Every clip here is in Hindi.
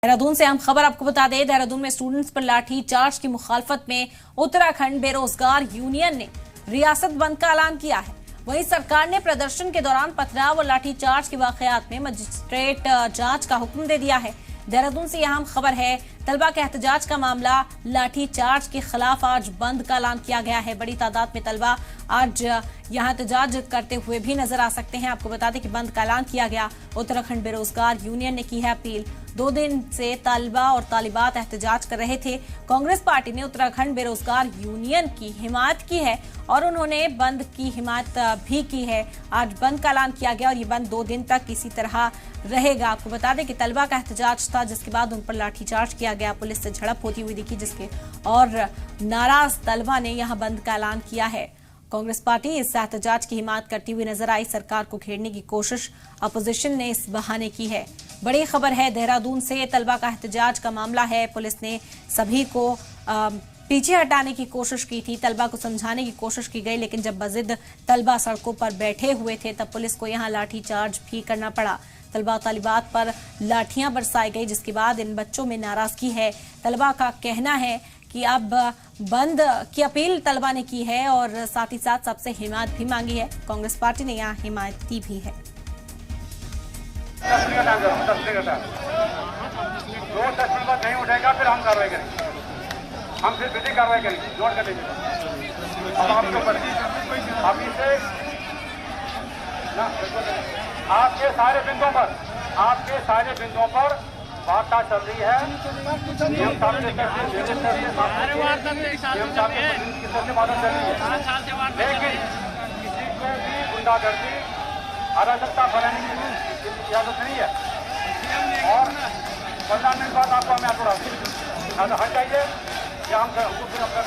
देहरादून से हम खबर आपको बता दें, देहरादून में स्टूडेंट्स पर लाठी चार्ज की मुखालफत में उत्तराखंड बेरोजगार यूनियन ने रियासत बंद का ऐलान किया है। वहीं सरकार ने प्रदर्शन के दौरान पथराव और लाठीचार्ज के वाकयात में मजिस्ट्रेट जांच का हुक्म दे दिया है। देहरादून से यहां खबर है, तलबा के एहतजाज का मामला, लाठीचार्ज के खिलाफ आज बंद का ऐलान किया गया है। बड़ी तादाद में तलबा आज यहां एहतजाज करते हुए भी नजर आ सकते हैं। आपको बता दें कि बंद का ऐलान किया गया। उत्तराखंड बेरोजगार यूनियन ने की है अपील। 2 दिन से तलबा और तालिबात एहतजाज कर रहे थे। कांग्रेस पार्टी ने उत्तराखंड बेरोजगार यूनियन की हिमायत की है और उन्होंने बंद की हिमायत भी की है। आज बंद का ऐलान किया गया और ये बंद 2 दिन तक इसी तरह रहेगा। आपको बता दें कि तलबा का एहतजाज था, जिसके बाद उन पर लाठीचार्ज किया गया। पुलिस से झड़प होती हुई दिखी, जिसके और नाराज तलबा ने यहां बंद का ऐलान किया है। कांग्रेस पार्टी इस एहतजाज की हिमायत करती हुई नजर आई। सरकार को घेरने की कोशिश अपोजिशन ने इस बहाने की है। बड़ी खबर है देहरादून से, तलबा का एहतजाज का मामला है। पुलिस ने सभी को पीछे हटाने की कोशिश की थी, तलबा को समझाने की कोशिश की गई, लेकिन जब बजिद तलबा सड़कों पर बैठे हुए थे तब पुलिस को यहां लाठीचार्ज भी करना पड़ा। तलबा तालिबात पर लाठियां बरसाई गई, जिसके बाद इन बच्चों में नाराजगी है। तलबा का कहना है कि अब बंद की अपील तलबा ने की है और साथ ही साथ सबसे हिमायत भी मांगी है। कांग्रेस पार्टी ने यहाँ हिमायत दी भी है। 2 सेक्शन पर नहीं उठेगा, फिर हम कार्रवाई करेंगे। हम फिर विधि कार्रवाई करेंगे, नोट कर लीजिए। अब आपके ऊपर अभी से आपके सारे बिंदुओं पर वार्ता चल रही है। लेकिन किसी को भी गुंडागर्दी, अराजकता फैलाने की इजाजत नहीं है। और 15 मिनट बाद आपको हमें आपको हट जाइए या हमको फिर अपना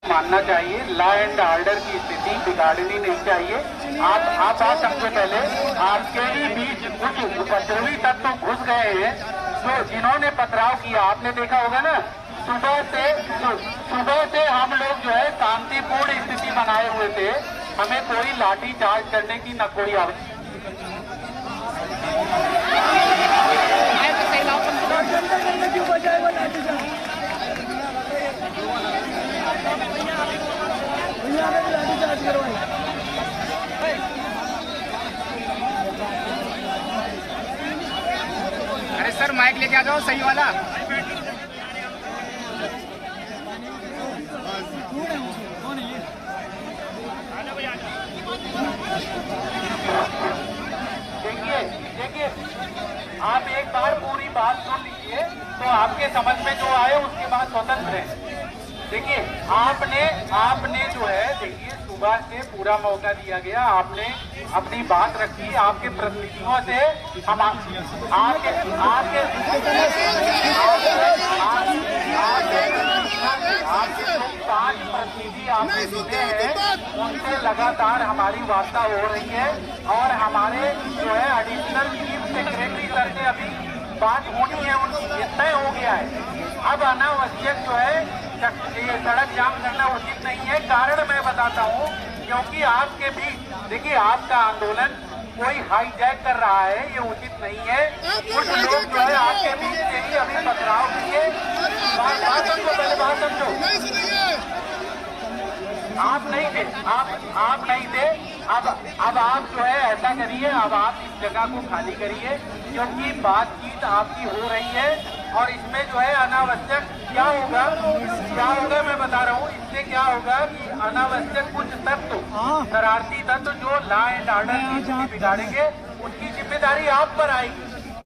मानना चाहिए। लॉ एंड ऑर्डर की स्थिति बिगाड़नी नहीं चाहिए। आप बात समझो, पहले आपके ही बीच कुछ उपद्रवी तत्व घुस गए हैं जो जिन्होंने पथराव किया। आपने देखा होगा ना, सुबह से हम लोग जो है शांतिपूर्ण स्थिति बनाए हुए थे। हमें कोई लाठी चार्ज करने की न कोई आवश्यकता। अरे सर, माइक लेके आ जाओ सही वाला। देखिए, आप एक बार पूरी बात सुन लीजिए तो आपके समझ में जो आए उसके बाद स्वतंत्र है। देखिए, आपने जो है, देखिए सुबह से पूरा मौका दिया गया, आपने अपनी बात रखी। आपके प्रतिनिधियों से हम आपके 5 प्रतिनिधि आपने सुने हैं, उनसे लगातार हमारी वार्ता हो रही है। और हमारे जो है एडिशनल चीफ सेक्रेटरी सर से अभी बात होनी है, उनकी तय हो गया है। अब अनावश्यक जो है ये सड़क जाम करना उचित नहीं है। कारण मैं बताता हूँ, क्योंकि आपके बीच, देखिए आपका आंदोलन कोई हाईजैक कर रहा है, ये उचित नहीं है। कुछ लोग जो है आपके बीच से ही अभी पथराव किए। बात समझो, पहले बात समझो। आप नहीं थे। अब आप जो है ऐसा करिए, अब आप इस जगह को खाली करिए, क्योंकि बातचीत आपकी हो रही है। और इसमें जो है अनावश्यक क्या होगा मैं बता रहा हूँ। इससे क्या होगा कि अनावश्यक कुछ तत्व, शरारती तत्व जो लॉ एंड ऑर्डर की बिगाड़ेंगे, उनकी जिम्मेदारी आप पर आएगी।